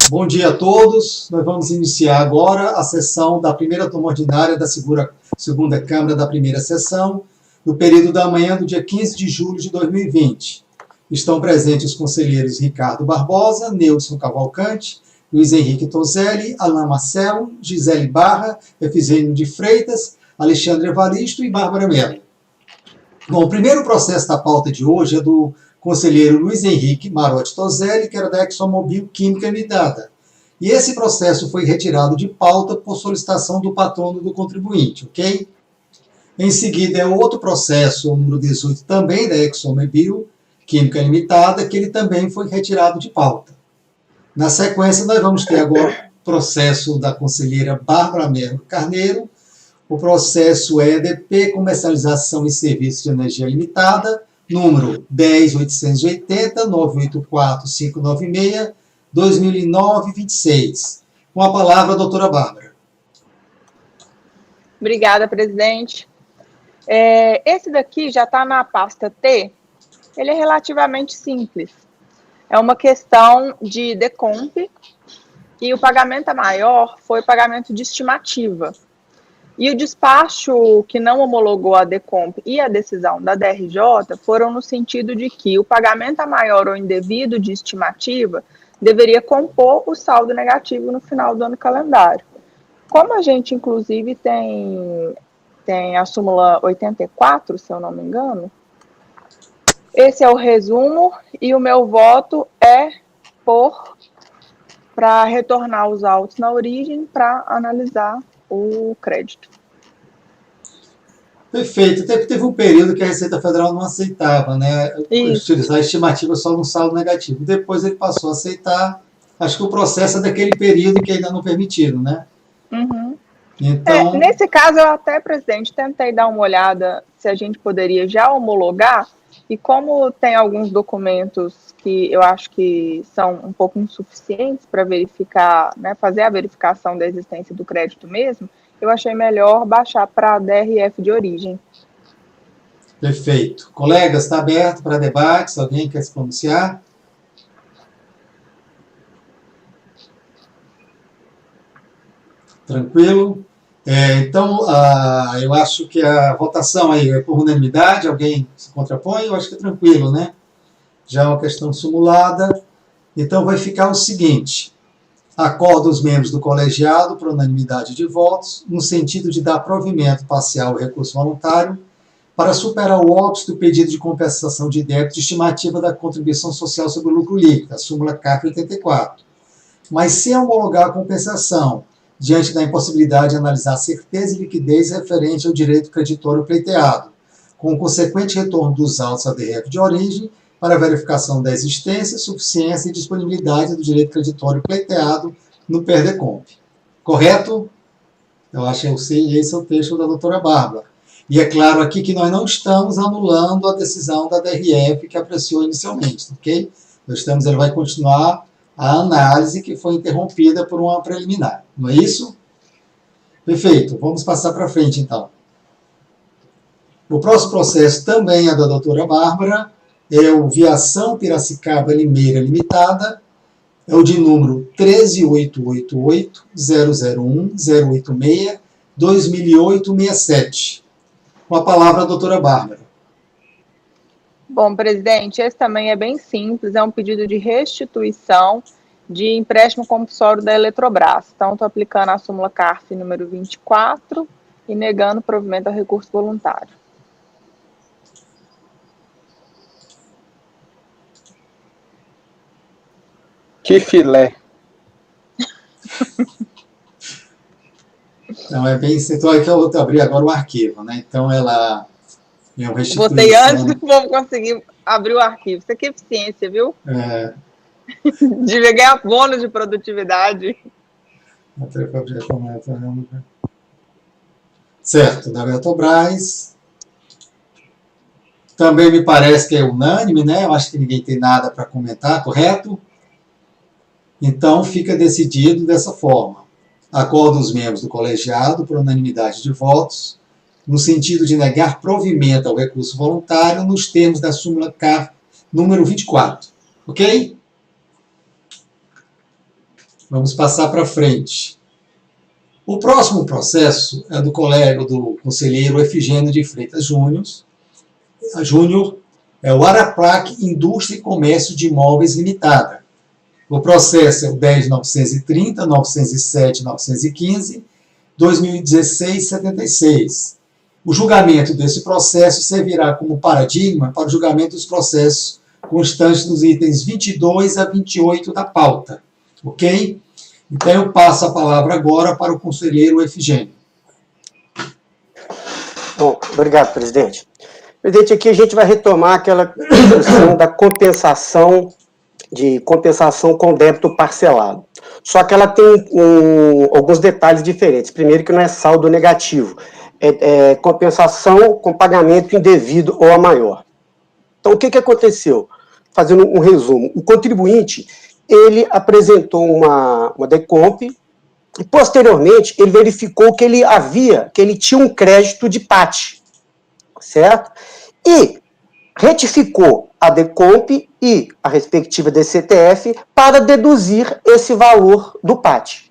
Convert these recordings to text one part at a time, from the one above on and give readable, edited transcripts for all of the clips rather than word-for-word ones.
Bom dia a todos. Nós vamos iniciar agora a sessão da primeira turma ordinária da segunda Câmara da primeira sessão, no período da manhã do dia 15 de julho de 2020. Estão presentes os conselheiros Ricardo Barbosa, Neudson Cavalcante, Luiz Henrique Toselli, Alain Marcel, Gisele Barra, Efizênio de Freitas, Alexandre Evaristo e Bárbara Mello. Bom, o primeiro processo da pauta de hoje é do conselheiro Luiz Henrique Marotti Toselli, que era da ExxonMobil Química Limitada. E esse processo foi retirado de pauta por solicitação do patrono do contribuinte, ok? Em seguida é outro processo, o número 18, também da ExxonMobil Química Limitada, que ele também foi retirado de pauta. Na sequência, nós vamos ter agora o processo da conselheira Bárbara Mello Carneiro, o processo EDP, Comercialização e Serviços de Energia Limitada, número 10.880.984.596, 2009-26. Com a palavra a doutora Bárbara. Obrigada, presidente. Esse daqui já está na pasta T, ele é relativamente simples. É uma questão de decomp, e o pagamento maior foi pagamento de estimativa. E o despacho que não homologou a decomp e a decisão da DRJ foram no sentido de que o pagamento a maior ou indevido de estimativa deveria compor o saldo negativo no final do ano calendário. Como a gente, inclusive, tem a súmula 84, se eu não me engano, esse é o resumo e o meu voto é para retornar os autos na origem para analisar o crédito. Perfeito. Até que teve um período que a Receita Federal não aceitava, né? Utilizar a estimativa só no saldo negativo. Depois ele passou a aceitar. Acho que o processo é daquele período que ainda não permitiram, né? Uhum. Então... nesse caso, eu até, presidente, tentei dar uma olhada se a gente poderia já homologar, e como tem alguns documentos que eu acho que são um pouco insuficientes para verificar, né, fazer a verificação da existência do crédito mesmo, eu achei melhor baixar para a DRF de origem. Perfeito. Colegas, está aberto para debate, se alguém quer se pronunciar. Tranquilo? Então, eu acho que a votação aí é por unanimidade, alguém se contrapõe? Eu acho que é tranquilo, né? Já é uma questão simulada. Então, vai ficar o seguinte: acorda os membros do colegiado por unanimidade de votos, no sentido de dar provimento parcial ao recurso voluntário para superar o óbice do pedido de compensação de débito de estimativa da contribuição social sobre o lucro líquido, a súmula CARF 84. Mas sem homologar a compensação, diante da impossibilidade de analisar a certeza e liquidez referente ao direito creditório pleiteado, com o consequente retorno dos autos à DRF de origem para verificação da existência, suficiência e disponibilidade do direito creditório pleiteado no PERDECOMP. Correto? Eu acho que esse é o texto da doutora Bárbara. E é claro aqui que nós não estamos anulando a decisão da DRF que apreciou inicialmente, ok? Ele vai continuar a análise que foi interrompida por uma preliminar. Não é isso? Perfeito. Vamos passar para frente, então. O próximo processo também é da doutora Bárbara, é o Viação Piracicaba Limeira Limitada, é o de número 13.888.001.086.2008.67. Com a palavra a doutora Bárbara. Bom, presidente, esse também é bem simples, é um pedido de restituição de empréstimo compulsório da Eletrobras. Então, estou aplicando a súmula CARF número 24 e negando o provimento ao recurso voluntário. Que filé! Então, é bem... Então, aqui eu vou abrir agora o arquivo, né? Então, ela... Botei antes do povo conseguir abrir o arquivo. Isso aqui é eficiência, viu? Devia ganhar bônus de produtividade. Certo, da Eletrobras. Também me parece que é unânime, né? Eu acho que ninguém tem nada para comentar, correto? Então, fica decidido dessa forma. Acordo os membros do colegiado por unanimidade de votos, no sentido de negar provimento ao recurso voluntário nos termos da súmula CARF número 24. Ok? Vamos passar para frente. O próximo processo é do colega do conselheiro Efigênio de Freitas Júnior, é o Araprac Indústria e Comércio de Imóveis Limitada. O processo é o 10.930, 907, 915, 2016, 76. O julgamento desse processo servirá como paradigma para o julgamento dos processos constantes nos itens 22 a 28 da pauta. Ok? Então, eu passo a palavra agora para o conselheiro Efigênio. Bom, obrigado, presidente. Presidente, aqui a gente vai retomar aquela questão da compensação com débito parcelado. Só que ela tem alguns detalhes diferentes. Primeiro, que não é saldo negativo, é compensação com pagamento indevido ou a maior. Então, o que aconteceu? Fazendo um resumo, o contribuinte, ele apresentou uma decomp e, posteriormente, ele verificou que ele tinha um crédito de PAT, certo? E retificou a decomp e a respectiva DCTF para deduzir esse valor do PAT,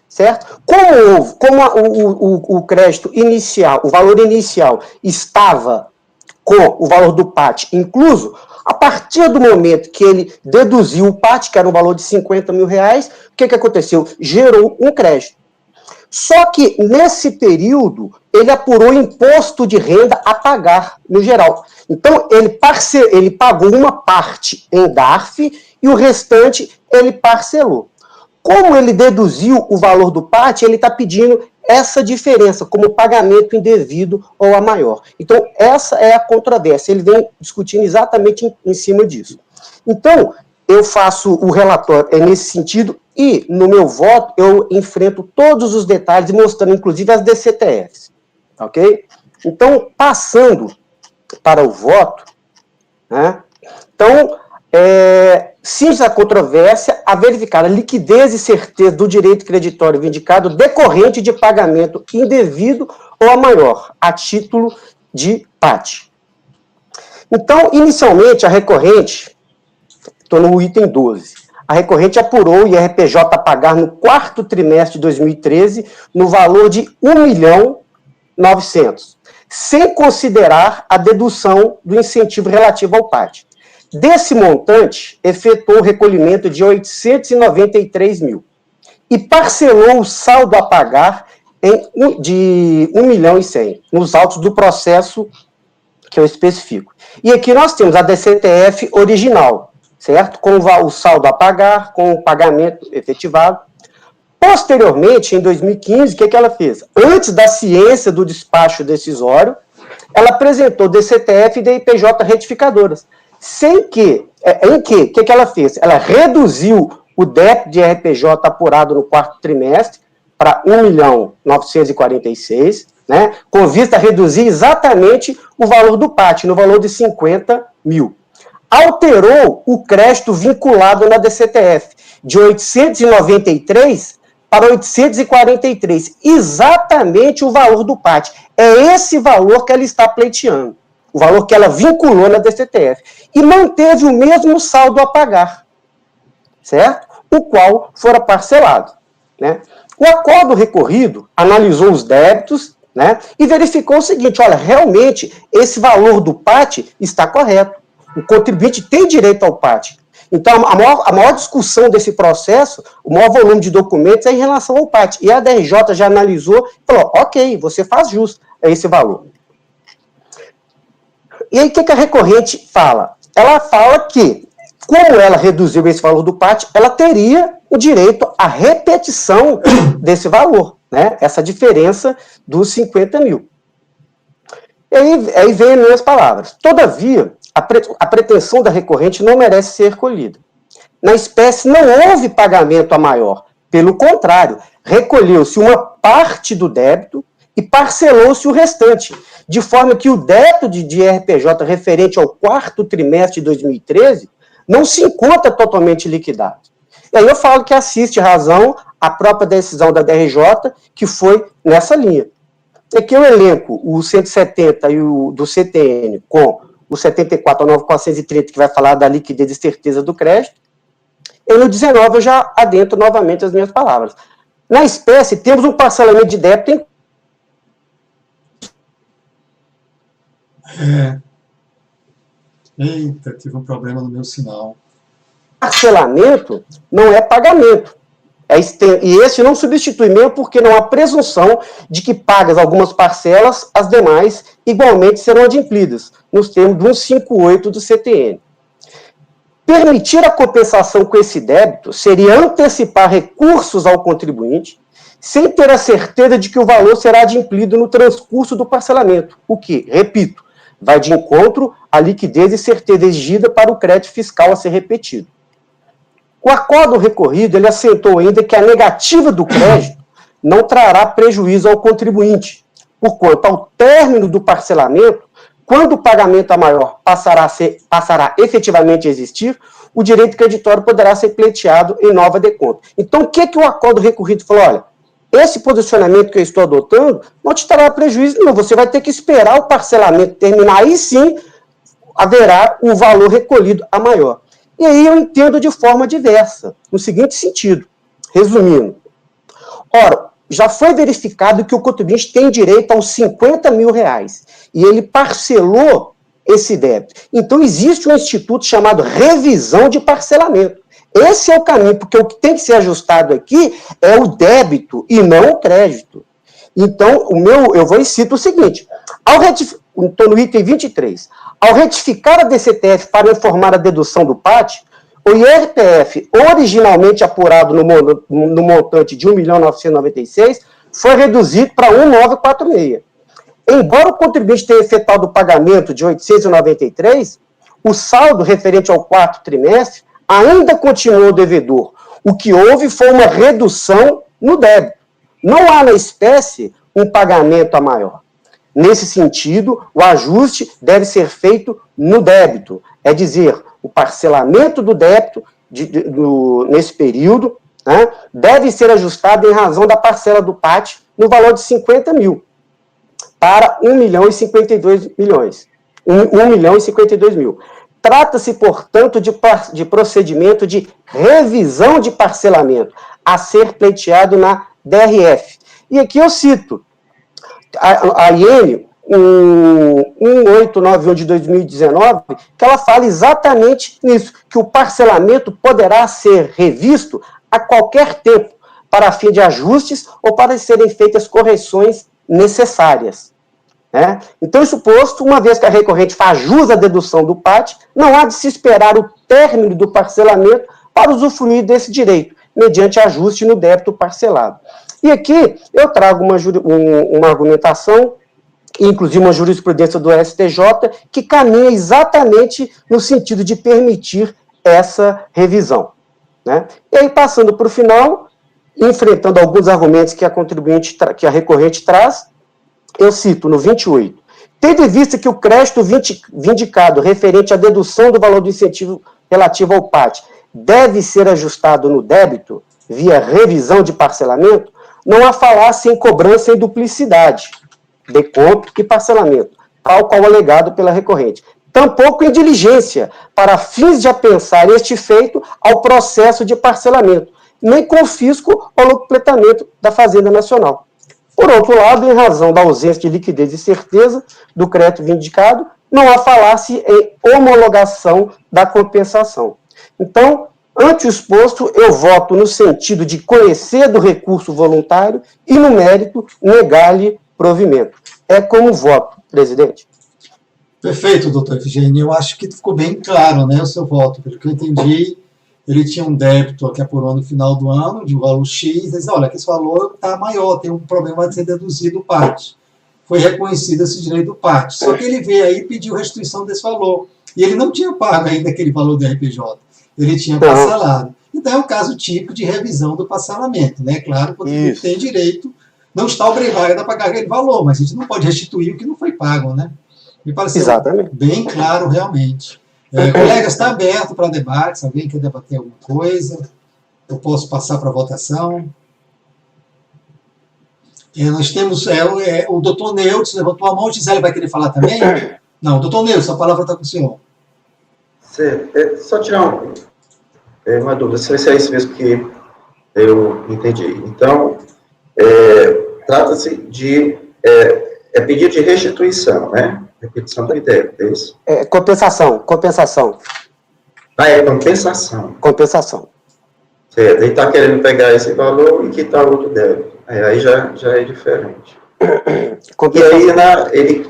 certo? Como o crédito inicial, o valor inicial estava com o valor do PAT incluso, a partir do momento que ele deduziu o PAT, que era um valor de R$50 mil, o que aconteceu? Gerou um crédito. Só que, nesse período, ele apurou imposto de renda a pagar, no geral. Então, ele pagou uma parte em DARF e o restante ele parcelou. Como ele deduziu o valor do PAT, ele está pedindo essa diferença como pagamento indevido ou a maior. Então, essa é a controvérsia. Ele vem discutindo exatamente em cima disso. Então, eu faço o relatório nesse sentido e, no meu voto, eu enfrento todos os detalhes, mostrando, inclusive, as DCTFs. Ok? Então, passando para o voto, né? Então, cinge a controvérsia a verificar a liquidez e certeza do direito creditório vindicado decorrente de pagamento indevido ou a maior, a título de PAT. Então, inicialmente, a recorrente, estou no item 12, a recorrente apurou o IRPJ a pagar no quarto trimestre de 2013 no valor de R$1.900.000, sem considerar a dedução do incentivo relativo ao PAT. Desse montante, efetuou o recolhimento de R$893 mil e parcelou o saldo a pagar de R$1.100.000 nos autos do processo que eu especifico. E aqui nós temos a DCTF original, certo? Com o saldo a pagar, com o pagamento efetivado. Posteriormente, em 2015, o que ela fez? Antes da ciência do despacho decisório, ela apresentou DCTF e DIPJ retificadoras. O que ela fez? Ela reduziu o débito de RPJ apurado no quarto trimestre para R$1.946.000, né, com vista a reduzir exatamente o valor do PAT, no valor de R$50 mil. Alterou o crédito vinculado na DCTF, de 893 para 843, exatamente o valor do PAT. É esse valor que ela está pleiteando, o valor que ela vinculou na DCTF, e manteve o mesmo saldo a pagar, certo? O qual fora parcelado, né? O acordo recorrido analisou os débitos, né, e verificou o seguinte: olha, realmente esse valor do PAT está correto. O contribuinte tem direito ao PAT. Então, a maior discussão desse processo, o maior volume de documentos é em relação ao PAT. E a DRJ já analisou e falou: ok, você faz jus a esse valor. E aí, o que a recorrente fala? Ela fala que, como ela reduziu esse valor do PAT, ela teria o direito à repetição desse valor, né? Essa diferença dos 50 mil. E aí vem as minhas palavras. Todavia, a pretensão da recorrente não merece ser recolhida. Na espécie, não houve pagamento a maior. Pelo contrário, recolheu-se uma parte do débito e parcelou-se o restante, de forma que o débito de RPJ referente ao quarto trimestre de 2013 não se encontra totalmente liquidado. E aí eu falo que assiste razão à própria decisão da DRJ, que foi nessa linha. Aqui eu elenco o 170 e o do CTN com o 74 ao 9430, que vai falar da liquidez e certeza do crédito. E no 19 eu já adentro novamente as minhas palavras. Na espécie, temos um parcelamento de débito em... Eita, tive um problema no meu sinal. Parcelamento não é pagamento. E esse não substitui mesmo porque não há presunção de que pagas algumas parcelas, as demais igualmente serão adimplidas, nos termos do 158 do CTN. Permitir a compensação com esse débito seria antecipar recursos ao contribuinte, sem ter a certeza de que o valor será adimplido no transcurso do parcelamento, o que, repito, vai de encontro à liquidez e certeza exigida para o crédito fiscal a ser repetido. O acordo recorrido, ele assentou ainda que a negativa do crédito não trará prejuízo ao contribuinte, porquanto, ao término do parcelamento, quando o pagamento a maior passará efetivamente a existir, o direito creditório poderá ser pleiteado em nova deconta. Então, o que o acordo recorrido falou? Olha, esse posicionamento que eu estou adotando não te trará prejuízo, não. Você vai ter que esperar o parcelamento terminar, aí sim haverá um valor recolhido a maior. E aí eu entendo de forma diversa, no seguinte sentido, resumindo. Ora, já foi verificado que o contribuinte tem direito aos 50 mil reais, e ele parcelou esse débito. Então existe um instituto chamado revisão de parcelamento. Esse é o caminho, porque o que tem que ser ajustado aqui é o débito e não o crédito. Então, eu vou e cito o seguinte, estou no item 23, ao retificar a DCTF para informar a dedução do PAT, o IRPF, originalmente apurado no montante de R$ 1.996.000, foi reduzido para 1.946. Embora o contribuinte tenha efetuado o pagamento de R$ 893, o saldo referente ao quarto trimestre ainda continuou devedor. O que houve foi uma redução no débito. Não há na espécie um pagamento a maior. Nesse sentido, o ajuste deve ser feito no débito, é dizer, o parcelamento do débito nesse período, né, deve ser ajustado em razão da parcela do PAT no valor de 50 mil, para 1.052.000. Trata-se, portanto, de procedimento de revisão de parcelamento a ser pleiteado na DRF. E aqui eu cito a IN 1891 de 2019, que ela fala exatamente nisso, que o parcelamento poderá ser revisto a qualquer tempo, para fim de ajustes ou para serem feitas correções necessárias. Né? Então, isso posto, uma vez que a recorrente faz jus à dedução do PAT, não há de se esperar o término do parcelamento para usufruir desse direito, mediante ajuste no débito parcelado. E aqui eu trago uma argumentação, inclusive uma jurisprudência do STJ, que caminha exatamente no sentido de permitir essa revisão. Né? E aí, passando para o final, enfrentando alguns argumentos que a recorrente traz, eu cito no 28. Tendo em vista que o crédito vindicado referente à dedução do valor do incentivo relativo ao PAT deve ser ajustado no débito, via revisão de parcelamento, não há falácia em cobrança em duplicidade, deconto e parcelamento, tal qual alegado pela recorrente. Tampouco em diligência, para fins de apensar este feito ao processo de parcelamento, nem confisco ou completamento da Fazenda Nacional. Por outro lado, em razão da ausência de liquidez e certeza do crédito vindicado, não há falácia em homologação da compensação. Então, ante o exposto, eu voto no sentido de conhecer do recurso voluntário e, no mérito, negar-lhe provimento. É como voto, presidente. Perfeito, doutor Efigênio. Eu acho que ficou bem claro, né, o seu voto. Pelo que eu entendi, ele tinha um débito que apurou no final do ano, de um valor X, e disse, olha, que esse valor está maior, tem um problema de ser deduzido o PAT. Foi reconhecido esse direito do PAT. Só que ele veio aí e pediu restituição desse valor. E ele não tinha pago ainda aquele valor do RPJ. Ele tinha parcelado. Então é um caso típico de revisão do parcelamento, né? Claro, porque ele tem direito, não está obrigado a pagar aquele valor, mas a gente não pode restituir o que não foi pago, né? Me pareceu bem claro, realmente. Colegas, está aberto para debate, se alguém quer debater alguma coisa, eu posso passar para a votação. Nós temos o doutor Neutro, levantou a mão, Gisele vai querer falar também? Não, doutor Neutro, a palavra está com o senhor. Certo. Só tirar uma dúvida, se é isso mesmo que eu entendi. Então, trata-se de pedido de restituição, né? Repetição do débito, é isso? Compensação. É compensação. Compensação. Certo, ele está querendo pegar esse valor e quitar outro débito. Aí já é diferente. E aí,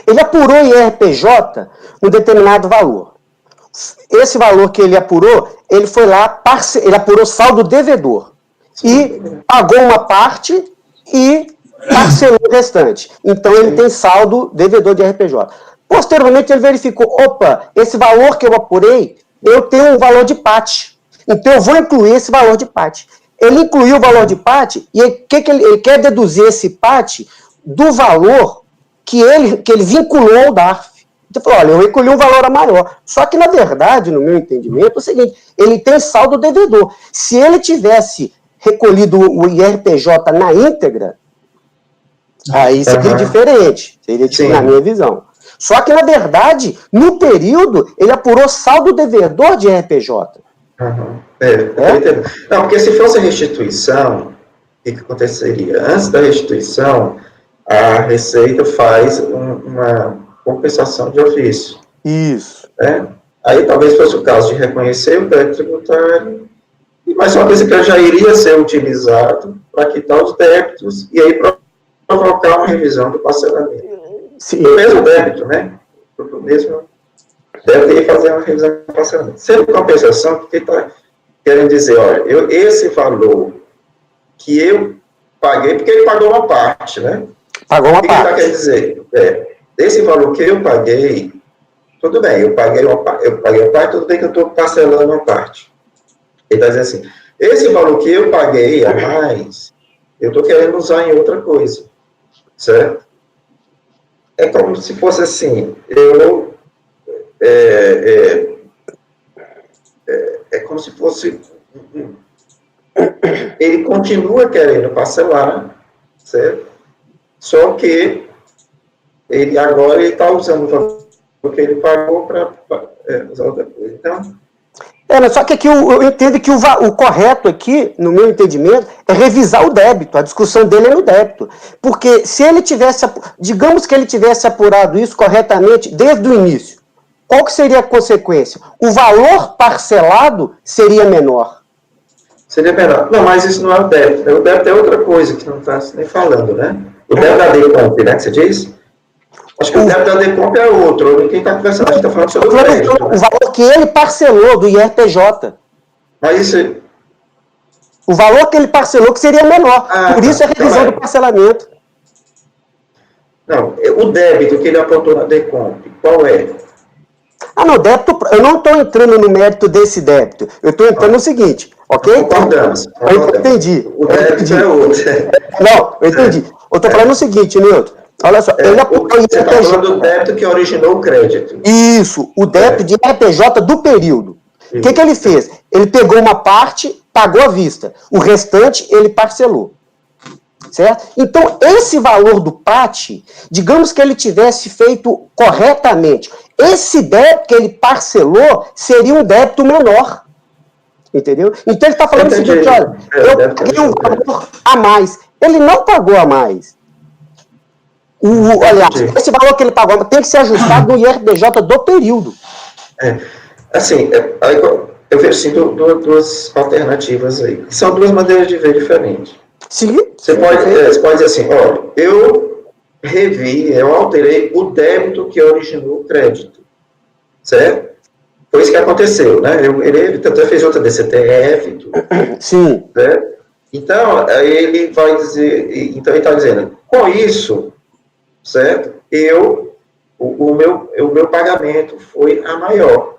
ele apurou IRPJ um determinado valor. Esse valor que ele apurou, ele foi lá, ele apurou saldo devedor. E pagou uma parte e parcelou o restante. Então, ele tem saldo devedor de IRPJ. Posteriormente, ele verificou, opa, esse valor que eu apurei, eu tenho um valor de PAT. Então, eu vou incluir esse valor de PAT. Ele incluiu o valor de PAT e ele quer deduzir esse PAT do valor que ele vinculou ao DARF. Então, falou, olha, eu recolhi um valor a maior. Só que, na verdade, no meu entendimento, é o seguinte, ele tem saldo devedor. Se ele tivesse recolhido o IRPJ na íntegra, aí seria diferente. Seria diferente na minha visão. Só que, na verdade, no período, ele apurou saldo devedor de IRPJ. Não, porque se fosse restituição, o que aconteceria? Antes da restituição, a Receita faz uma compensação de ofício. Isso. Aí talvez fosse o caso de reconhecer o débito tributário, mas uma coisa que já iria ser utilizado para quitar os débitos e aí provocar uma revisão do parcelamento. Sim. O mesmo débito, né? O mesmo débito ia fazer uma revisão do parcelamento. Sendo compensação, porque está querendo dizer, olha, esse valor que eu paguei, porque ele pagou uma parte, né? Pagou uma parte. O que ele está querendo dizer? Esse valor que eu paguei, tudo bem, eu paguei uma parte, tudo bem que eu estou parcelando uma parte. Ele está dizendo assim, esse valor que eu paguei a mais, eu estou querendo usar em outra coisa, certo? É como se fosse assim, é como se fosse, ele continua querendo parcelar, certo? Só que ele agora está usando o valor que ele pagou para usar outra coisa. Então, só que aqui eu entendo que o correto aqui, no meu entendimento, é revisar o débito. A discussão dele é no débito. Porque se ele tivesse, digamos que ele tivesse apurado isso corretamente desde o início, qual que seria a consequência? O valor parcelado seria menor. Seria menor. Não, mas isso não é o débito. O débito é outra coisa que não está nem falando, né? O débito da DECOMP, né, que você diz? Acho que o débito da DECOMP é outro. Ninguém está conversando, a gente está falando sobre o crédito. O valor que ele parcelou do IRPJ. Mas isso... O valor que ele parcelou que seria menor. Por isso a revisão do parcelamento. Não, o débito que ele apontou na DECOMP, qual é? No débito, eu não estou entrando no mérito desse débito. Eu estou entrando no seguinte, ok? Concordamos. Eu entendi. O débito é outro. Não, eu entendi. Eu estou falando o seguinte, Nilton. Olha só, ele apurou você está falando do débito que originou o crédito. Isso, o débito de IRPJ do período. O que ele fez? Ele pegou uma parte, pagou à vista. O restante, ele parcelou. Certo? Então, esse valor do PAT, digamos que ele tivesse feito corretamente, esse débito que ele parcelou seria um débito menor. Entendeu? Então, ele está falando o seguinte, olha, eu paguei um valor a mais. Ele não pagou a mais. Aliás, esse valor que ele pagou tem que ser ajustado no IRPJ do período. Assim, eu vejo assim, duas alternativas aí. São duas maneiras de ver diferentes. Sim. Você pode dizer assim, olha, eu alterei o débito que originou o crédito. Certo? Foi isso que aconteceu, né? Ele até fez outra DCTF e tudo. Sim. Certo? Então, ele vai dizer, então ele está dizendo, com isso, certo? O meu pagamento foi a maior.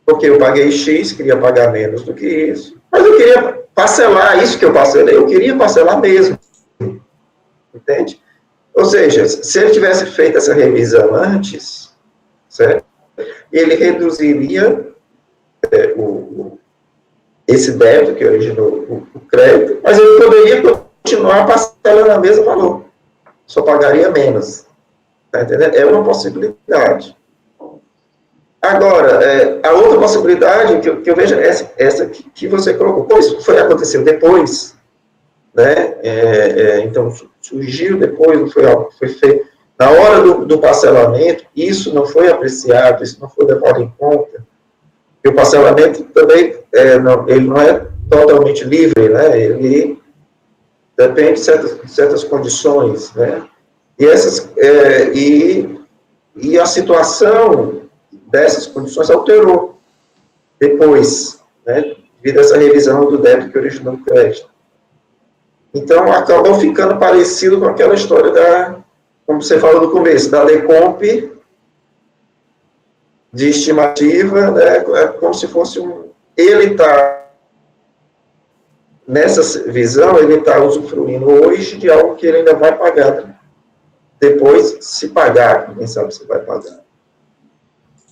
Porque eu paguei X, queria pagar menos do que isso. Mas eu queria parcelar isso que eu parcelei, eu queria parcelar mesmo. Entende? Ou seja, se ele tivesse feito essa revisão antes, certo? Ele reduziria esse débito que originou o crédito, mas ele poderia continuar parcelando o mesmo valor. Só pagaria menos. Tá entendendo? É uma possibilidade. Agora, a outra possibilidade que eu vejo é essa que você colocou. Pô, isso aconteceu depois, né? Então, surgiu depois, não foi algo que foi feito. Na hora do parcelamento, isso não foi apreciado, isso não foi levado em conta. E o parcelamento também, ele não é totalmente livre, né? Ele depende de certas condições, né? E a situação dessas condições alterou depois, né? Devido a essa revisão do débito que originou o crédito. Então, acabou ficando parecido com aquela história como você falou no começo, da decomp de estimativa, né? É como se fosse ele está, nessa visão, ele está usufruindo hoje de algo que ele ainda vai pagar, né? Depois, se pagar, ninguém sabe se vai pagar.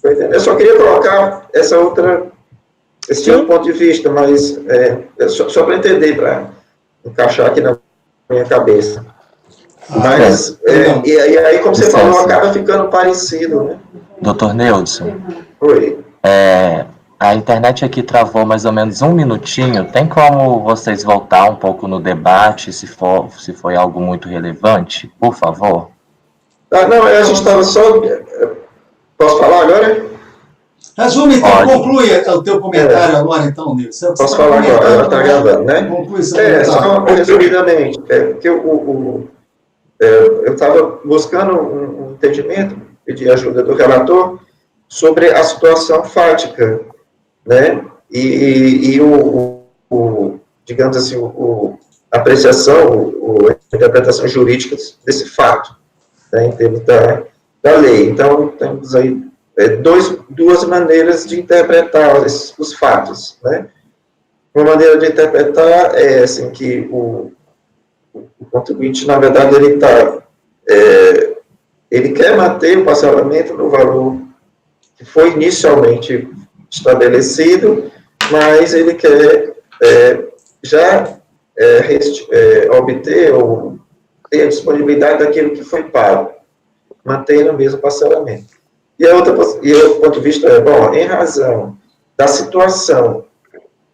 Eu só queria colocar esse outro ponto de vista, mas só para entender, para encaixar aqui na minha cabeça. Mas, e aí, como você falou, acaba ficando parecido, né? Doutor Neudson. Oi. A internet aqui travou mais ou menos 1 minutinho. Tem como vocês voltar um pouco no debate, se foi algo muito relevante, por favor? Não, a gente estava só... Posso falar agora? Resume, então, conclui o teu comentário agora, então, Nilson. Posso falar agora, ela está gravando, né? Conclui seu comentário. Só resumidamente, porque eu estava buscando um entendimento, pedi ajuda do relator, sobre a situação fática, né? Digamos assim, a apreciação, a interpretação jurídica desse fato, né, em termos da lei. Então, temos aí duas maneiras de interpretar os fatos, né? Uma maneira de interpretar é assim, que o contribuinte, na verdade, ele quer manter o parcelamento no valor que foi inicialmente estabelecido, mas ele quer obter ou ter a disponibilidade daquilo que foi pago, mantendo o mesmo parcelamento. E o ponto de vista em razão da situação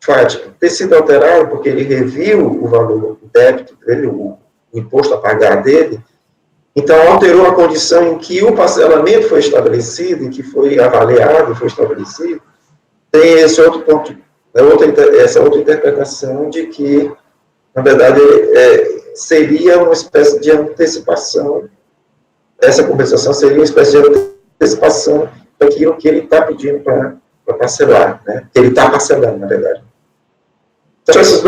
fática ter sido alterado, porque ele reviu o valor do débito dele, o imposto a pagar dele, então alterou a condição em que o parcelamento foi estabelecido, em que foi avaliado, foi estabelecido, tem esse outro ponto, essa outra interpretação de que, na verdade, seria uma espécie de antecipação, essa compensação seria uma espécie de antecipação daquilo que ele está pedindo para parcelar, né? Que ele está parcelando, na verdade. Então, essas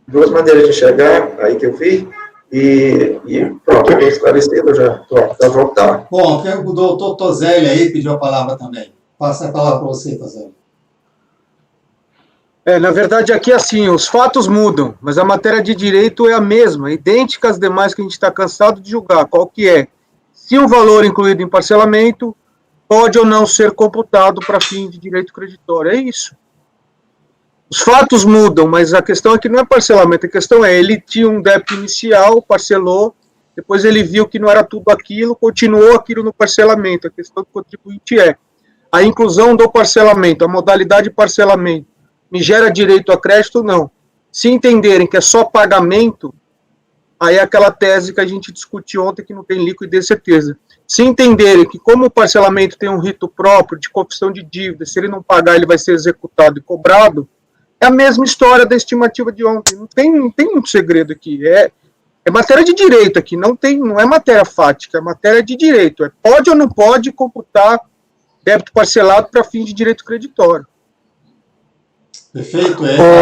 duas maneiras de enxergar, aí que eu vi, e pronto, eu estou esclarecido, já estou a voltar. Bom, o doutor Tozelli aí pediu a palavra também. Passa a palavra para você, Tozelli. Na verdade, aqui assim, os fatos mudam, mas a matéria de direito é a mesma, idêntica às demais que a gente está cansado de julgar. Qual que é? Se o valor incluído em parcelamento pode ou não ser computado para fim de direito creditório. É isso. Os fatos mudam, mas a questão aqui não é parcelamento, a questão é, ele tinha um débito inicial, parcelou, depois ele viu que não era tudo aquilo, continuou aquilo no parcelamento. A questão do contribuinte é a inclusão do parcelamento, a modalidade de parcelamento, me gera direito a crédito ou não? Se entenderem que é só pagamento, aí é aquela tese que a gente discutiu ontem que não tem liquidez e certeza. Se entenderem que como o parcelamento tem um rito próprio de confissão de dívida, se ele não pagar ele vai ser executado e cobrado, é a mesma história da estimativa de ontem. Não tem muito segredo aqui. É matéria de direito aqui, não é matéria fática, é matéria de direito. Pode ou não pode computar débito parcelado para fim de direito creditório. Perfeito.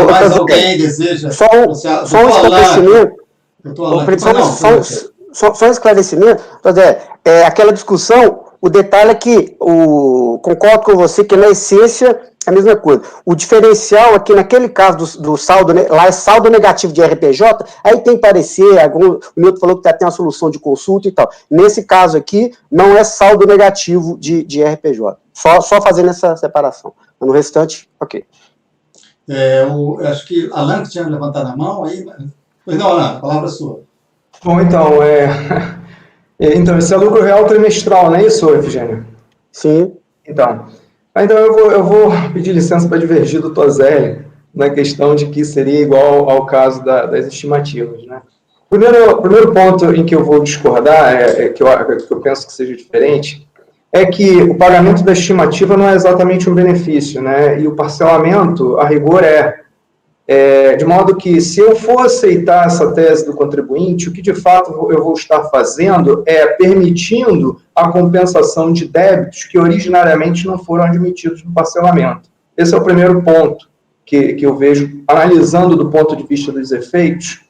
Mais alguém deseja? Só um esclarecimento. Só um esclarecimento. Aquela discussão, o detalhe é que, concordo com você que na essência é a mesma coisa. O diferencial aqui, naquele caso do saldo, lá é saldo negativo de RPJ, aí tem parecer, o Milton falou que tem uma solução de consulta e tal. Nesse caso aqui, não é saldo negativo de RPJ. Só fazendo essa separação. Mas no restante, ok. Acho que Alan que tinha levantado a mão aí. Pois não, Alan, a palavra é sua. Bom, então, então esse é lucro real trimestral, não é isso, Efigênio? Sim. Então, Então eu vou pedir licença para divergir do Tozelli na questão de que seria igual ao caso das estimativas, né? Primeiro ponto em que eu vou discordar, que eu penso que seja diferente, é que o pagamento da estimativa não é exatamente um benefício, né? E o parcelamento, a rigor, de modo que, se eu for aceitar essa tese do contribuinte, o que de fato eu vou estar fazendo é permitindo a compensação de débitos que originariamente não foram admitidos no parcelamento. Esse é o primeiro ponto que eu vejo, analisando do ponto de vista dos efeitos,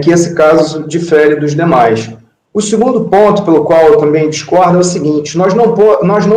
que esse caso difere dos demais. O segundo ponto pelo qual eu também discordo é o seguinte: nós não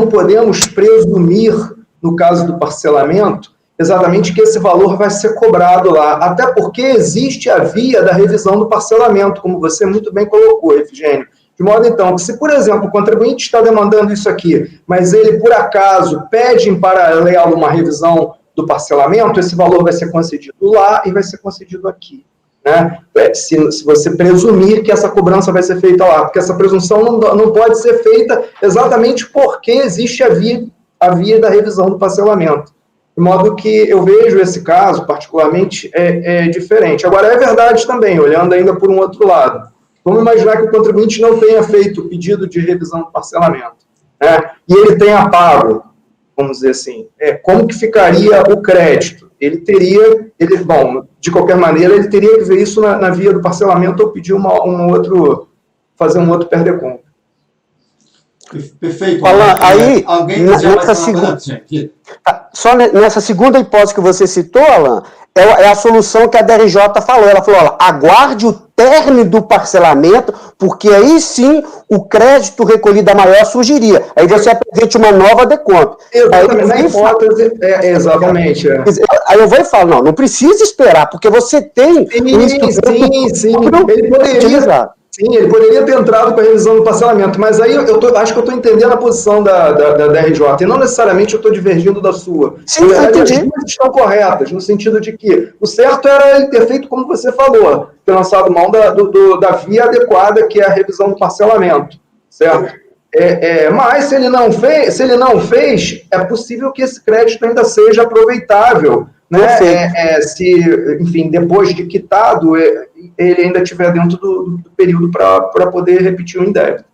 podemos presumir, no caso do parcelamento, exatamente que esse valor vai ser cobrado lá, até porque existe a via da revisão do parcelamento, como você muito bem colocou, Efigênio. De modo, então, que se, por exemplo, o contribuinte está demandando isso aqui, mas ele, por acaso, pede em paralelo uma revisão do parcelamento, esse valor vai ser concedido lá e vai ser concedido aqui. Né? Se você presumir que essa cobrança vai ser feita lá, porque essa presunção não pode ser feita exatamente porque existe a via da revisão do parcelamento. De modo que eu vejo esse caso, particularmente, diferente. Agora, é verdade também, olhando ainda por um outro lado. Vamos imaginar que o contribuinte não tenha feito o pedido de revisão do parcelamento, né? E ele tenha pago, vamos dizer assim. Como que ficaria o crédito? Bom, de qualquer maneira, ele teria que ver isso na via do parcelamento ou pedir fazer um outro perder-conta. Perfeito. Aí, alguém só nessa segunda hipótese que você citou, Alan, é a solução que a DRJ falou. Ela falou, olha, aguarde o término do parcelamento, porque aí sim o crédito recolhido a maior surgiria. Aí você apresente uma nova deconta. Exatamente, na hipótese, exatamente. Aí eu vou e falo, não precisa esperar, porque você tem... Sim. Ele poderia ter entrado com a revisão do parcelamento, mas aí acho que eu estou entendendo a posição da DRJ, e não necessariamente eu estou divergindo da sua. Sim, eu entendi. As duas estão corretas, no sentido de que o certo era ele ter feito como você falou, ter lançado mão da via adequada, que é a revisão do parcelamento, certo? Mas se ele não fez, é possível que esse crédito ainda seja aproveitável, né? Enfim, depois de quitado, ele ainda estiver dentro do período para poder repetir o indébito.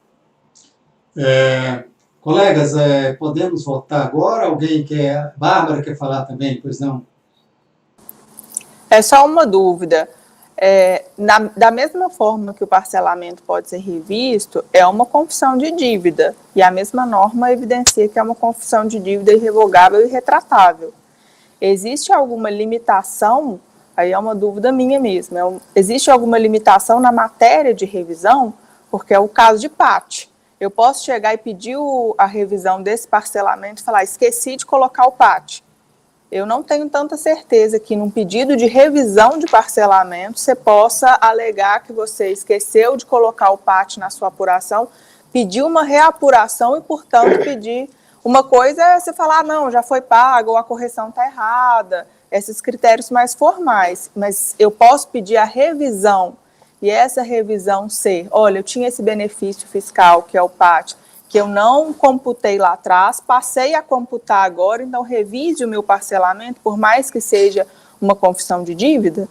Colegas, podemos votar agora? Alguém quer? Bárbara quer falar também, pois não? É só uma dúvida. Da mesma forma que o parcelamento pode ser revisto, é uma confissão de dívida, e a mesma norma evidencia que é uma confissão de dívida irrevogável e retratável. Existe alguma limitação, aí é uma dúvida minha mesmo, existe alguma limitação na matéria de revisão? Porque é o caso de PAT. Eu posso chegar e pedir a revisão desse parcelamento e falar, esqueci de colocar o PAT. Eu não tenho tanta certeza que num pedido de revisão de parcelamento você possa alegar que você esqueceu de colocar o PAT na sua apuração, pedir uma reapuração e, portanto, pedir... Uma coisa é você falar, não, já foi pago, ou a correção está errada, esses critérios mais formais, mas eu posso pedir a revisão, e essa revisão ser, olha, eu tinha esse benefício fiscal, que é o PAT, que eu não computei lá atrás, passei a computar agora, então revise o meu parcelamento, por mais que seja uma confissão de dívida?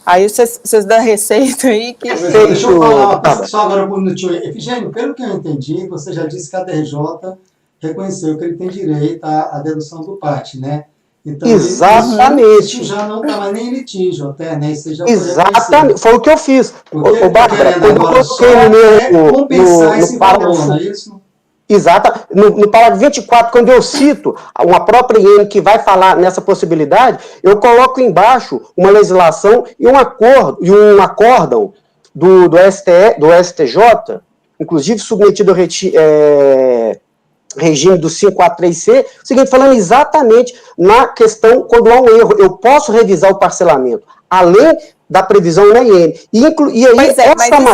Aí vocês dão receita aí que... Deixa eu falar uma coisa, só agora um minutinho. Efigênio, pelo que eu entendi, você já disse que a DRJ reconheceu que ele tem direito à dedução do PAT, né? Então, exatamente. Isso já não estava nem em litígio até, né? Isso já exatamente, foi o que eu fiz. O Bárbara, quando eu coloquei compensar esse valor, não é isso? Exato. No parágrafo 24, quando eu cito uma própria IN que vai falar nessa possibilidade, eu coloco embaixo uma legislação e um acórdão do STJ, inclusive submetido ao regime do 543C, o seguinte, falando exatamente na questão quando há um erro, eu posso revisar o parcelamento, além da previsão na IN. E aí, mas isso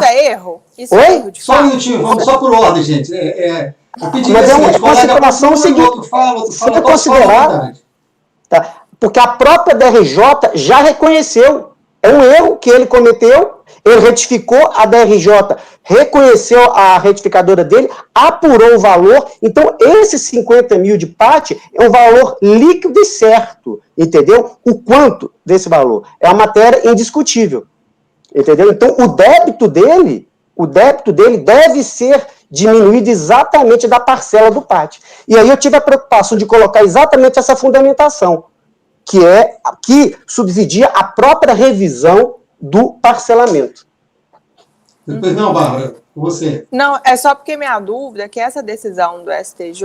é erro? Isso é erro de fato? Só um minutinho, vamos só por ordem, gente. Mas é uma consideração seguinte, tem que considerar, tá? Porque a própria DRJ já reconheceu, é um erro que ele cometeu, Ele retificou, a DRJ reconheceu a retificadora dele, apurou o valor, então esse 50 mil de PAT é um valor líquido e certo, entendeu? O quanto desse valor? É uma matéria indiscutível, entendeu? Então o débito dele deve ser diminuído exatamente da parcela do PAT. E aí eu tive a preocupação de colocar exatamente essa fundamentação, que subsidia a própria revisão do parcelamento. Depois não, Bárbara, com você. Não, é só porque minha dúvida é que essa decisão do STJ,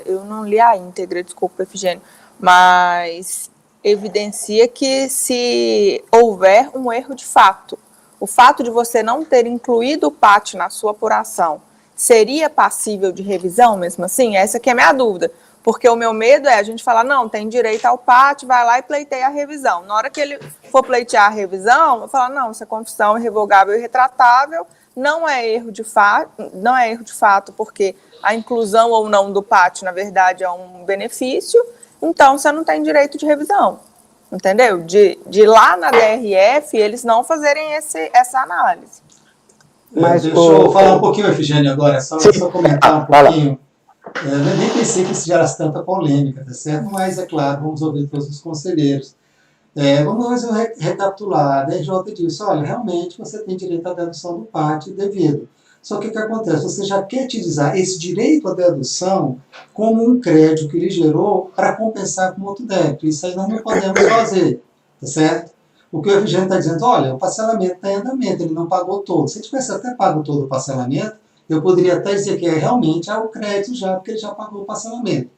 eu não li a íntegra, desculpa, Efigênio, mas evidencia que se houver um erro de fato, o fato de você não ter incluído o PAT na sua apuração, seria passível de revisão mesmo assim? Essa que é a minha dúvida. Porque o meu medo é a gente falar, não, tem direito ao PAT, vai lá e pleiteia a revisão. Na hora que ele for pleitear a revisão, eu falo, não, essa confissão é revogável e retratável, não é erro de fato, porque a inclusão ou não do PAT, na verdade, é um benefício, então você não tem direito de revisão. Entendeu? De lá na DRF, eles não fazerem essa análise. Mas, deixa eu falar um pouquinho, Efigênio, agora, só comentar um pouquinho. Eu nem pensei que isso gerasse tanta polêmica, tá certo? Mas, é claro, vamos ouvir todos os conselheiros. Vamos recapitular. A DRJ disse, olha, realmente você tem direito à dedução do PAT devido. Só que o que acontece? Você já quer utilizar esse direito à dedução como um crédito que ele gerou para compensar com outro débito. Isso aí nós não podemos fazer, tá certo? O que o Efigênio está dizendo, olha, o parcelamento está em andamento, ele não pagou todo. Se ele tivesse até pago todo o parcelamento, eu poderia até dizer que realmente há o crédito já, porque ele já pagou o parcelamento.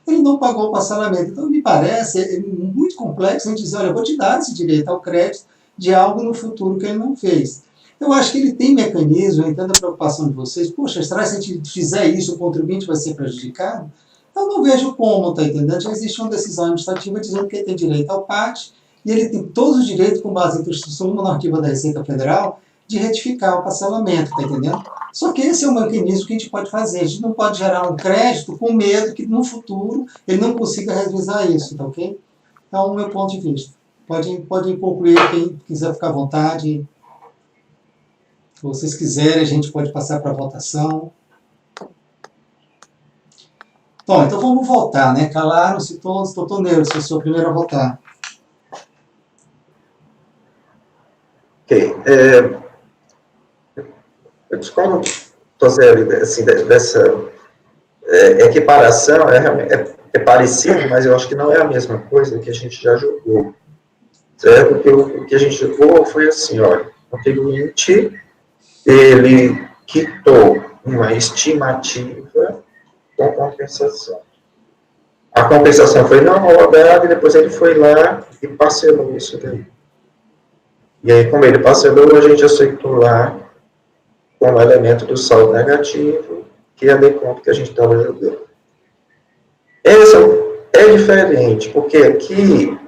Ele não pagou o parcelamento. Então, me parece muito complexo a gente dizer, olha, eu vou te dar esse direito ao crédito de algo no futuro que ele não fez. Eu acho que ele tem mecanismo, eu entendo a preocupação de vocês, poxa, será que se a gente fizer isso, o contribuinte vai ser prejudicado? Eu não vejo como, tá entendendo? Já existe uma decisão administrativa dizendo que ele tem direito ao PAT, e ele tem todos os direitos, com base em Constituição normativa da Receita Federal, de retificar o parcelamento, tá entendendo? Só que esse é um mecanismo que a gente pode fazer. A gente não pode gerar um crédito com medo que no futuro ele não consiga revisar isso, tá ok? Então, o meu ponto de vista. Pode concluir, quem quiser ficar à vontade. Se vocês quiserem, a gente pode passar para a votação. Bom, então vamos votar, né? Calaram-se todos. Doutor Neuro, você é o seu primeiro a votar. Ok. Eu discordo, Tozelli, assim, dessa equiparação, é parecido, mas eu acho que não é a mesma coisa que a gente já julgou. Certo? Porque o que a gente julgou foi assim, olha, o contribuinte, ele quitou uma estimativa com compensação. A compensação foi não rodada e depois ele foi lá e parcelou isso daí. E aí, como ele parcelou, a gente aceitou lá como elemento do saldo negativo, que é a deconto que a gente estava jogando. Essa é diferente, porque aqui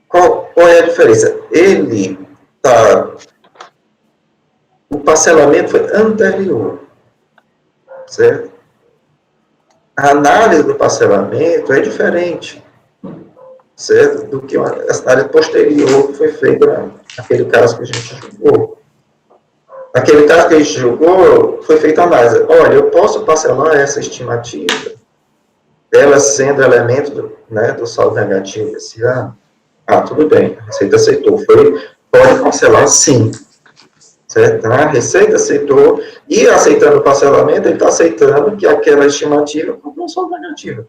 qual é a diferença? O parcelamento foi anterior, certo? A análise do parcelamento é diferente, certo? Do que a análise posterior que foi feita naquele caso que a gente julgou. Naquele caso que a gente julgou, foi feita a análise. Olha, eu posso parcelar essa estimativa, ela sendo elemento do saldo negativo desse ano? Ah, tudo bem, a Receita aceitou. Pode parcelar sim. Certo? Então, a Receita aceitou, e aceitando o parcelamento, ele está aceitando que aquela estimativa é um saldo negativo.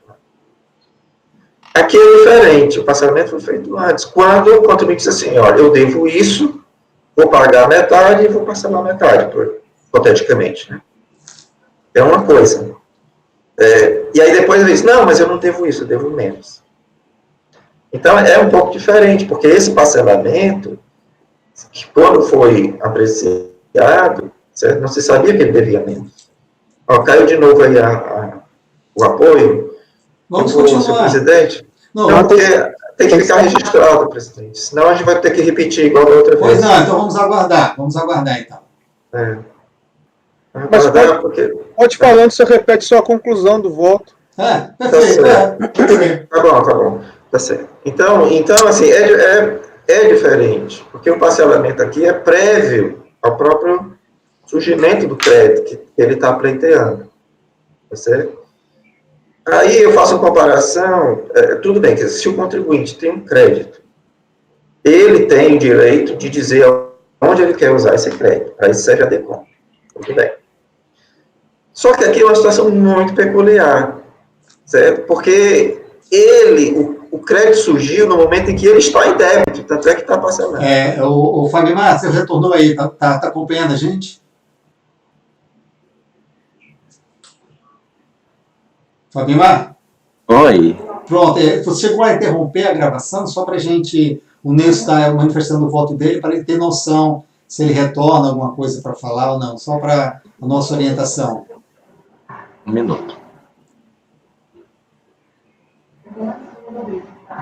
Aqui é diferente, o parcelamento foi feito antes. Quando o contribuinte diz assim, olha, eu devo isso, vou pagar metade e vou parcelar metade, hipoteticamente. Né? É uma coisa. E aí depois ele diz, não, mas eu não devo isso, eu devo menos. Então, é um pouco diferente, porque esse parcelamento, que quando foi apreciado, certo? Não se sabia que ele devia menos. Caiu de novo aí o apoio. Vamos continuar. Senhor presidente? Não, porque tem que ficar registrado, presidente. Senão a gente vai ter que repetir igual da outra vez. Pois não, então vamos aguardar. Vamos aguardar, então. Mas pode falando, você repete só a conclusão do voto. Perfeito. Tá bom. Tá certo. Então assim, é diferente, porque o parcelamento aqui é prévio ao próprio surgimento do crédito que ele está pleiteando. Tá certo? Aí eu faço uma comparação, tudo bem, que se o contribuinte tem um crédito, ele tem o direito de dizer onde ele quer usar esse crédito, para isso serve a DECOM. Tudo bem. Só que aqui é uma situação muito peculiar, certo? Porque o crédito surgiu no momento em que ele está em débito, tanto é que está passando. O Fabimar, você retornou aí, tá acompanhando a gente? Fabimar? Oi. Pronto, você chegou a interromper a gravação só para a gente, o Nilson está manifestando o voto dele, para ele ter noção se ele retorna alguma coisa para falar ou não, só para a nossa orientação. 1 minuto.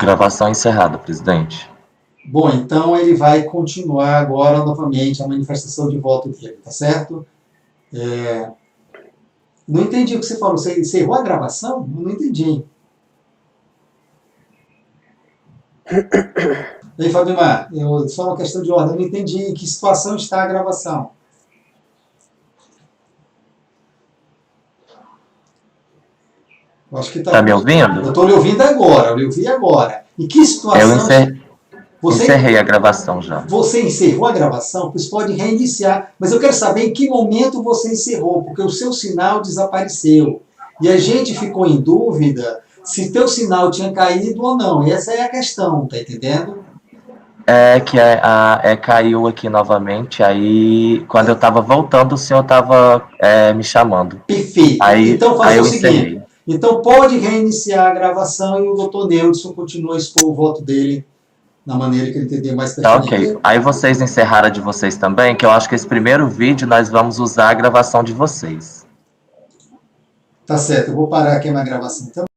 Gravação encerrada, presidente. Bom, então ele vai continuar agora novamente a manifestação de voto dele, tá certo? Não entendi o que você falou. Você encerrou a gravação? Não entendi. E aí, Fabimar, só uma questão de ordem. Eu não entendi em que situação está a gravação. Eu acho que Tá me ouvindo? Eu estou lhe ouvindo agora. Eu lhe ouvi agora. Em que situação... Encerrei a gravação já. Você encerrou a gravação? Você pode reiniciar. Mas eu quero saber em que momento você encerrou, porque o seu sinal desapareceu. E a gente ficou em dúvida se teu sinal tinha caído ou não. Essa é a questão, tá entendendo? Caiu aqui novamente, aí quando eu estava voltando, o senhor estava me chamando. Perfeito. Aí, então faz o seguinte. encerrei. Então pode reiniciar a gravação e o doutor Neudson continua a expor o voto dele na maneira que ele entender mais Tá, pertinente. ok. Aí vocês encerraram a de vocês também, que eu acho que esse primeiro vídeo nós vamos usar a gravação de vocês. Tá certo, eu vou parar aqui a minha gravação. Então,